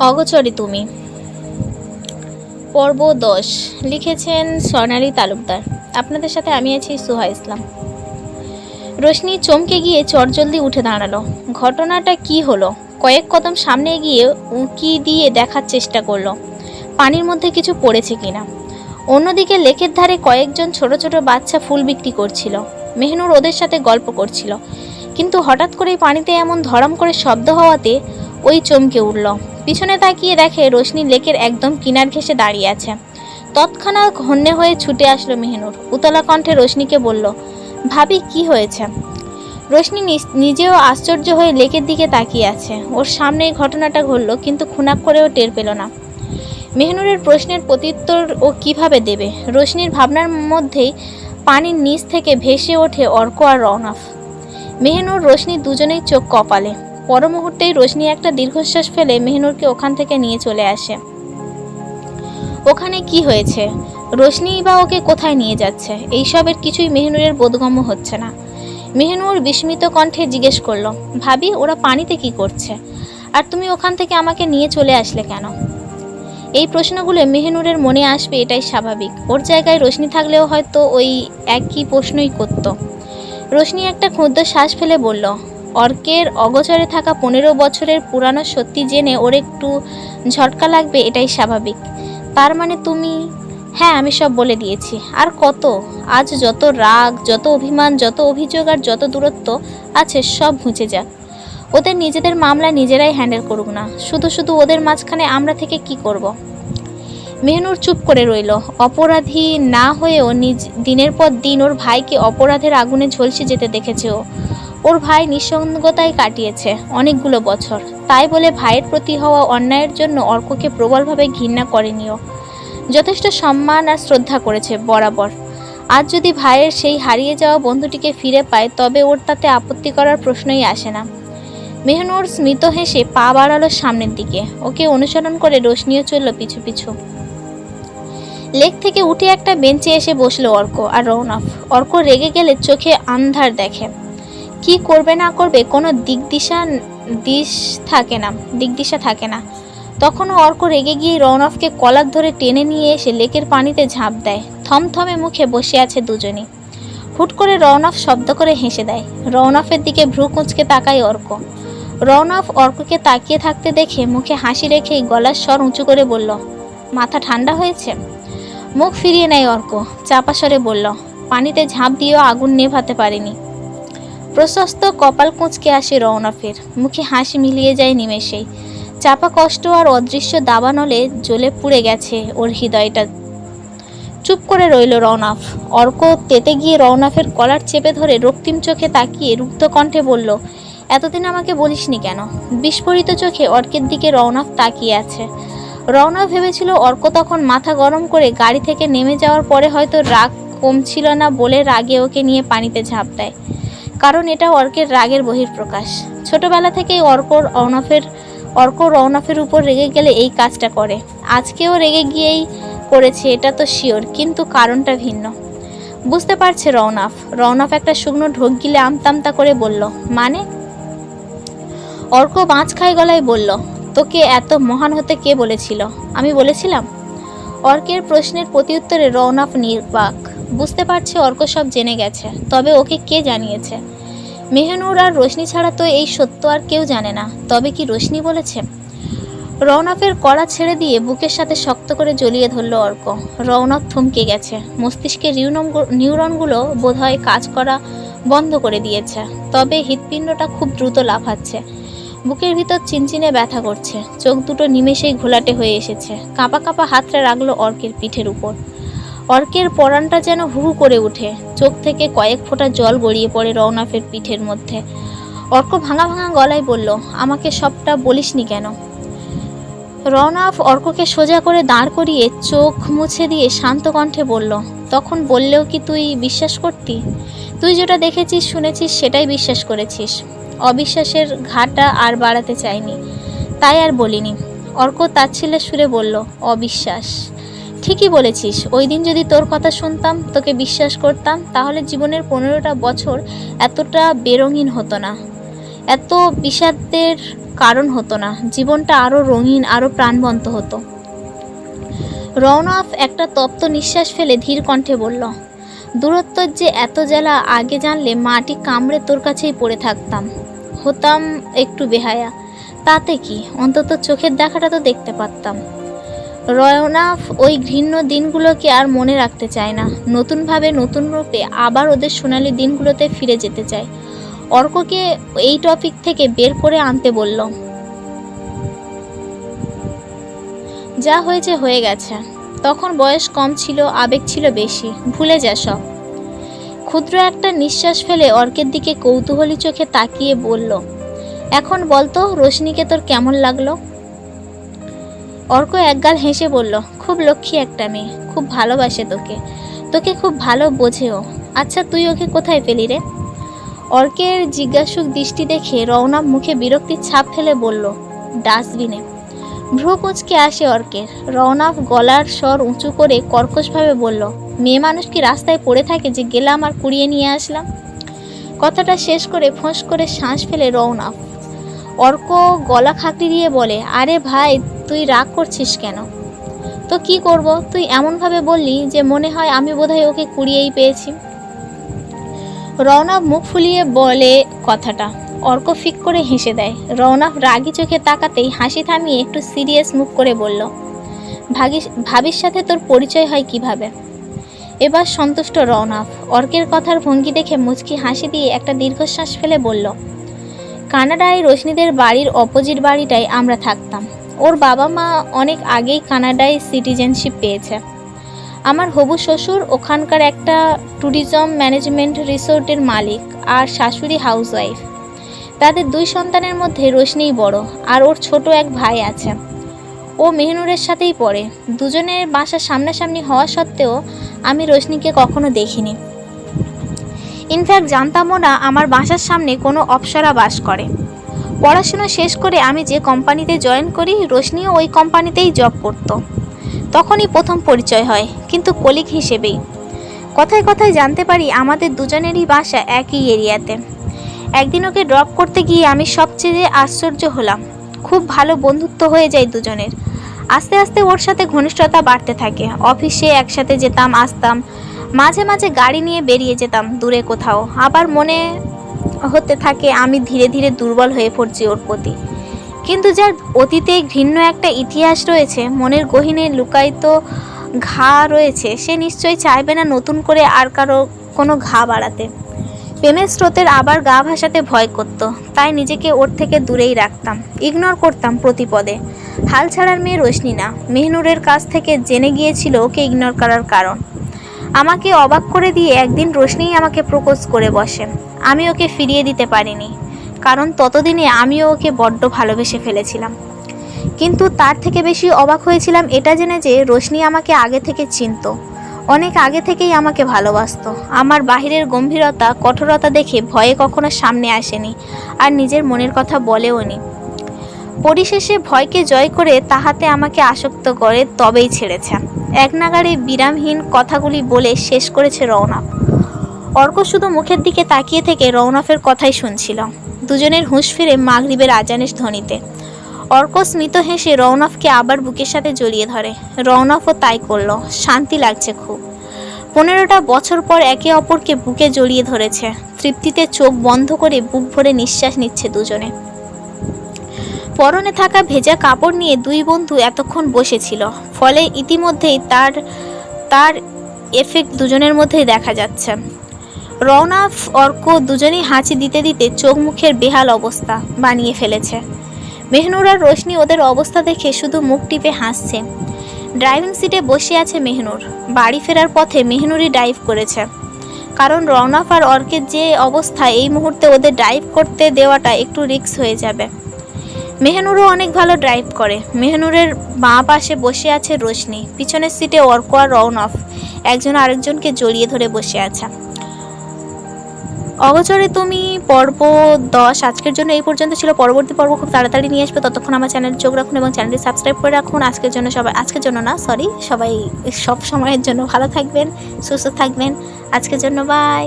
অগোচরে তুমি, পর্ব 10, লিখেছেন স্বর্ণালী তালুকদার। আপনাদের সাথে আমি আছি সুহা ইসলাম। রোশনি চমকে গিয়ে চটজলদি উঠে দাঁড়ালো। ঘটনাটা কি হলো? কয়েক কদম সামনে গিয়ে উঁকি দিয়ে দেখার চেষ্টা করলো পানির মধ্যে কিছু পড়েছে কিনা। অন্যদিকে লেকের ধারে কয়েকজন ছোট ছোট বাচ্চা ফুল বিক্রি করছিল। মেহনুর ওদের সাথে গল্প করছিল, কিন্তু হঠাৎ করেই পানিতে এমন ধড়াম করে শব্দ হওয়াতে ওই চমকে উঠল। পিছনে তাকিয়ে দেখে রোশনি লেকের একদম কিনার ঘেঁষে দাঁড়িয়ে আছে। তৎক্ষণাৎ হন্যে হয়ে ছুটে আসলো মেহনুর। উতলা কণ্ঠে রোশনিকে বলল, ভাবি কি হয়েছে? রোশনি নিজেও আশ্চর্য হয়ে লেকের দিকে তাকিয়ে আছে। ওর সামনে ঘটনাটা ঘটল, কিন্তু খুনাক করেও টের পেল না। মেহনুরের প্রশ্নের প্রত্যুত্তর ও কিভাবে দেবে? রোশনির ভাবনার মধ্যেই পানির নিচ থেকে ভেসে ওঠে অর্ক আর রওনাফ। মেহনুর রোশনি দুজনেই চোখ কপালে। পর মুহূর্তেই রোশনি একটা দীর্ঘশ্বাস ফেলে মেহনুরকে ওখান থেকে নিয়ে চলে আসে। ওখানে কি হয়েছে? রোশনি বা ওকে কোথায় নিয়ে যাচ্ছে? এইসবের কিছুই মেহনুরের বোধগম্য হচ্ছে না। মেহনুর বিস্মিত কণ্ঠে জিজ্ঞেস করলো, ভাবি ওরা পানিতে কি করছে? আর তুমি ওখান থেকে আমাকে নিয়ে চলে আসলে কেন? এই প্রশ্নগুলো মেহনুরের মনে আসবে, এটাই স্বাভাবিক। ওর জায়গায় রোশনি থাকলেও হয়তো ওই একই প্রশ্নই করত। রোশনি একটা ক্ষুদ্র শ্বাস ফেলে বলল, অর্কের অগোচরে থাকা 15 বছরের পুরানো সত্যি জেনে ওর একটু ঝটকা লাগবে, এটাই স্বাভাবিক। তার মানে তুমি? হ্যাঁ, আমি সব বলে দিয়েছি। আর কত? আজ যত রাগ, যত অভিমান, যত অভিযোগ আর যত দূরত্ব আছে সব ঘুচে যাক। ওদের নিজেদের মামলা নিজেরাই হ্যান্ডেল করুক না। শুধু শুধু ওদের মাঝখানে আমরা থেকে কি করব? মেহনুর চুপ করে রইল। অপরাধী না হয়েও দিনের পর দিন ওর ভাইকে অপরাধের আগুনে ঝলসে যেতে দেখেছে ও। ওর ভাই নিঃসঙ্গতায় কাটিয়েছে অনেকগুলো বছর। তাই বলে ভাইয়ের প্রতি হওয়া অন্যায়ের জন্য অর্ককে প্রবলভাবে ঘৃণা করেনিও। যথেষ্ট সম্মান আর শ্রদ্ধা করেছে বরাবর। আজ যদি ভাইয়ের সেই হারিয়ে যাওয়া বন্ধুটিকে ফিরে পায়, তবে ওর তাতে আপত্তি করার প্রশ্নই আসে না। মেহনুর স্মিত হেসে পা বাড়ালো সামনের দিকে। ওকে অনুসরণ করে রোশনিও চলল পিছু পিছু। লেক থেকে উঠে একটা বেঞ্চে এসে বসলো অর্ক আর রৌনক। অর্ক রেগে গেলে চোখে আন্ধার দেখে। কি করবে না করবে কোনো দিকদিশা থাকে না। তখনও অর্ক রেগে গিয়ে রৌনককে কলার ধরে টেনে নিয়ে এসে লেকের পানিতে ঝাঁপ দেয়। থমথমে মুখে বসে আছে দুজনই। হুট করে রৌনক শব্দ করে হেসে দেয়। রৌনকের দিকে ভ্রু কুঁচকে তাকায় অর্ক। রৌনক অর্ককে তাকিয়ে থাকতে দেখে মুখে হাসি রেখেই গলার স্বর উঁচু করে বলল, মাথা ঠান্ডা হয়েছে? মুখ ফিরিয়ে নেয় অর্ক, চাপা স্বরে বলল, পানিতে ঝাঁপ দিয়েও আগুন নেভাতে পারেনি। প্রশস্ত কপাল কুঁচকে আসে রৌনকের, মুখে হাসি মিলিয়ে যায় নিমেষেই। চাপা কষ্ট আর অদৃশ্য দাবানলে জ্বলে পুড়ে গেছে ওর হৃদয়টা। চুপ করে রইল রৌনক। অর্ক তেতে গিয়ে রৌনকের কলার চেপে ধরে রক্তিম চোখে তাকিয়ে রুক্ত কণ্ঠে বলল, এতদিন আমাকে বলিসনি কেন? বিস্ফোরিত চোখে অর্কের দিকে রৌনক তাকিয়ে আছে। রৌনক ভেবেছিল অর্ক তখন মাথা গরম করে গাড়ি থেকে নেমে যাওয়ার পরে হয়তো রাগ কমছিল না বলে রাগে ওকে নিয়ে পানিতে ঝাঁপ দেয়। কারণ এটা অর্কের রাগের বহিঃপ্রকাশ। ছোটবেলা থেকেই অর্ক রৌনকের উপর রেগে গেলে এই কাজটা করে। আজকেও রেগে গিয়েই করেছে, এটা তো শিওর, কিন্তু কারণটা ভিন্ন। বুঝতে পারছে রৌনক একটা শুকনো ঢোক গিলে আমতামতা করে বলল, মানে? অর্ক বাঁচ খায় গলায় বলল, তোকে এত মহান হতে কে বলেছিল? আমি বলেছিলাম? অর্কের প্রশ্নের প্রত্যুত্তরে রৌনক নির্বাক। বুঝতে পারছে অর্ক সব জেনে গেছে, তবে ওকে কে জানিয়েছে? মেহনুর আর রোশনি ছাড়া তো এই সত্য আর কেউ জানে না। তবে কি রোশনি বলেছে? রৌনকের কড়া ছেড়ে দিয়ে বুকের সাথে শক্ত করে জড়িয়ে ধরল অর্ক। রৌনক থমকে গেছে। মস্তিষ্কের নিউরনগুলো বোধহয় কাজ করা বন্ধ করে দিয়েছে। তবে হৃৎপিণ্ডটা খুব দ্রুত লাফাচ্ছে। বুকের ভিতর চিনচিনে ব্যথা করছে। চোখ দুটো নিমেষেই ঘোলাটে হয়ে এসেছে। কাঁপা কাঁপা হাতটা রাখলো অর্কের পিঠের উপর। অর্কের পরানটা যেন হু হু করে উঠে। চোখ থেকে কয়েক ফোঁটা জল গড়িয়ে পড়ে রৌনকের পিঠের মধ্যে। অর্ক ভাঙা ভাঙা গলায় বলল, আমাকে সবটা বলিসনি কেন? রৌনক অর্ককে সোজা করে দাঁড় করিয়ে চোখ মুছে দিয়ে শান্ত কণ্ঠে বলল, তখন বললেও কি তুই বিশ্বাস করতি? তুই যেটা দেখেছিস শুনেছিস সেটাই বিশ্বাস করেছিস। অবিশ্বাসের ঘাটা আর বাড়াতে চাইনি, তাই আর বলিনি। অর্ক তাচ্ছিল্যের সুরে বলল, অবিশ্বাস? ঠিকই বলেছিস। ওই দিন যদি তোর কথা শুনতাম, তোকে বিশ্বাস করতাম, তাহলে জীবনের 15টা বছর এতটা বেরঙিন হতো না, এত বিষাদের কারণ হতো না, জীবনটা আরও রঙিন, আরও প্রাণবন্ত হতো। রওনক একটা তপ্ত নিঃশ্বাস ফেলে ধীর কণ্ঠে বলল, দূরত্বর যে এত জ্বালা, আগে জানলে মাটি কামড়ে তোর কাছেই পড়ে থাকতাম, হতাম একটু বেহায়া, তাতে কি, অন্তত চোখের দেখাটা তো দেখতে পারতাম। রওনক ওই ঘৃণ্য দিনগুলোকে আর মনে রাখতে চায় না, নতুনভাবে নতুন রূপে আবার ওদের সোনালি দিনগুলোতে ফিরে যেতে চায়। অর্ককে এই টপিক থেকে বের করে আনতে বলল, যা হয়েছে হয়ে গেছে, তখন বয়স কম ছিল, আবেগ ছিল বেশি, ভুলে যা সব। ক্ষুদ্র একটা নিঃশ্বাস ফেলে অর্কের দিকে কৌতূহলী চোখে তাকিয়ে বলল, এখন বলতো রোশনিকে তোর কেমন লাগলো? অর্ক একগাল হেসে বলল, খুব লক্ষ্মী একটা মেয়ে, খুব ভালোবাসে তোকে, তোকে খুব ভালো বোঝেও। আচ্ছা, তুই ওকে কোথায় পেলি রে? অর্কের জিজ্ঞাসুক দৃষ্টি দেখে রওনক মুখে বিরক্তির ছাপ ফেলে বলল, ডাস্টবিনে। ভ্রু কুঁচকে আসে অর্কের। রওনক গলার স্বর উঁচু করে কর্কশভাবে বলল, মেয়ে মানুষ কি রাস্তায় পড়ে থাকে যে গেলাম আর কুড়িয়ে নিয়ে আসলাম? কথাটা শেষ করে ফোঁস করে শ্বাস ফেলে রওনক। অর্ক গলা খাকড়ি দিয়ে বলে, আরে ভাই, তুই রাগ করছিস কেন? তো কি করব, তুই এমনভাবে বললি যে মনে হয় আমি বোধহয় ওকে কুড়িয়েই পেয়েছি। রওনক মুখ ফুলিয়ে বলে কথাটা। অর্ক ফিক করে হেসে দেয়। রওনক রাগি চোখে তাকাতেই হাসি থামিয়ে একটু সিরিয়াস মুখ করে বলল, ভাবির সাথে তোর পরিচয় হয় কিভাবে? এবার সন্তুষ্ট রওনক অর্কের কথার ভঙ্গি দেখে মুচকি হাসি দিয়ে একটা দীর্ঘশ্বাস ফেলে বলল, কানাডায় রোশনিদের বাড়ির অপোজিট বাড়িটায় আমরা থাকতাম। ওর বাবা মা অনেক আগেই কানাডায় সিটিজেনশিপ পেয়েছে। আমার হবু শ্বশুর ওখানকার একটা ট্যুরিজম ম্যানেজমেন্ট রিসোর্টের মালিক, আর শাশুড়ি হাউসওয়াইফ। তাদের 2 সন্তানের মধ্যে রোশনিই বড়, আর ওর ছোট এক ভাই আছে। ও মেহনুরের সাথেই পড়ে। দুজনের বাসা সামনাসামনি হওয়া সত্ত্বেও আমি রোশনিকে কখনো দেখিনি। ইনফ্যাক্ট জানতামও না আমার বাসার সামনে কোনো অপ্সরা বাস করে। পড়াশোনা শেষ করে আমি যে কোম্পানিতে জয়েন করি, রোশনিও ওই কোম্পানিতেই জব করত। তখনই প্রথম পরিচয় হয়, কিন্তু কলিগ হিসেবেই। কথায় কথায় জানতে পারি আমাদের দুজনেরই বাসা একই এরিয়াতে। একদিন ওকে ড্রপ করতে গিয়ে আমি সবচেয়ে আশ্চর্য হলাম। খুব ভালো বন্ধুত্ব হয়ে যায় দুজনের। আস্তে আস্তে ওর সাথে ঘনিষ্ঠতা বাড়তে থাকে। অফিসে একসাথে যেতাম আসতাম, মাঝে মাঝে গাড়ি নিয়ে বেরিয়ে যেতাম দূরে কোথাও। আবার মনে হতে থাকে আমি ধীরে ধীরে দুর্বল হয়ে পড়ছি ওর প্রতি। কিন্তু যার অতীতে ঘৃণ্য একটা ইতিহাস রয়েছে, মনের গহীনে লুকায়িত ঘা রয়েছে, সে নিশ্চয়ই চাইবে না নতুন করে আর কারো কোনো ঘা বাড়াতে। প্রেমের স্রোতের আবার গা ভাসাতে ভয় করত, তাই নিজেকে ওর থেকে দূরেই রাখতাম, ইগনোর করতাম প্রতিপদে। হাল ছাড়ার মেয়ে রোশনি না, মেহনুরের কাছ থেকে জেনে গিয়েছিল ওকে ইগনোর করার কারণ। আমাকে অবাক করে দিয়ে একদিন রোশনিই আমাকে প্রপোজ করে বসে। আমি ওকে ফিরিয়ে দিতে পারিনি, কারণ ততদিনে আমিও ওকে বড্ড ভালোবেসে ফেলেছিলাম। কিন্তু তার থেকে বেশি অবাক হয়েছিলাম এটা জেনে যে রোশনি আমাকে আগে থেকে চিনত, অনেক আগে থেকেই আমাকে ভালোবাসতো। আমার বাহিরের গম্ভীরতা, কঠোরতা দেখে ভয়ে কখনো সামনে আসেনি, আর নিজের মনের কথা বলেও নি। পরিশেষে ভয়কে জয় করে তাহাতে আমাকে আসক্ত করে তবেই ছেড়েছে। এক নাগাড়ে বিরামহীন কথাগুলি বলে শেষ করেছে রওনক। অর্ক শুধু মুখের দিকে তাকিয়ে থেকে রওনকের কথাই শুনছিল। দুজনের হুঁশ ফিরে মাগরিবের আজানের ধ্বনিতে। অর্ক স্মিত হেসে রওনককে আবার বুকের সাথে জড়িয়ে ধরে। রওনকও তাই করল। শান্তি লাগছে খুব। 15টা বছর পর একে অপরকে বুকে জড়িয়ে ধরেছে। তৃপ্তিতে চোখ বন্ধ করে বুক ভরে নিঃশ্বাস নিচ্ছে দুজনে। পরনে থাকা ভেজা কাপড় নিয়ে দুই বন্ধু এতক্ষণ বসেছিল, ফলে ইতিমধ্যেই তার এফেক্ট দুজনের মধ্যেই দেখা যাচ্ছে। রওনক অর্ক দুজনেই হাঁচি দিতে দিতে চোখ মুখের বেহাল অবস্থা বানিয়ে ফেলেছে। মেহনুর আর রোশনি ওদের অবস্থা দেখে শুধু মুখ টিপে হাসছে। ড্রাইভিং সিটে বসে আছে মেহনুর। বাড়ি ফেরার পথে মেহনুরই ড্রাইভ করেছে, কারণ রওনক আর অর্কের যে অবস্থা, এই মুহূর্তে ওদের ড্রাইভ করতে দেওয়াটা একটু রিস্ক হয়ে যাবে। মেহনুরও অনেক ভালো ড্রাইভ করে। মেহনুরের বাঁ পাশে বসে আছে রোশনি, পিছনের সিটে অর্ক আর রওনক একজন আরেকজনকে জড়িয়ে ধরে বসে আছে। অগোচরে তুমি পর্ব 10 আজকের জন্য এই পর্যন্ত ছিল। পরবর্তী পর্ব খুব তাড়াতাড়ি নিয়ে আসবে, ততক্ষণ আমার চ্যানেল চোখ রাখুন এবং চ্যানেলটি সাবস্ক্রাইব করে রাখুন। সবাই সব সময়ের জন্য ভালো থাকবেন, সুস্থ থাকবেন। আজকের জন্য বাই।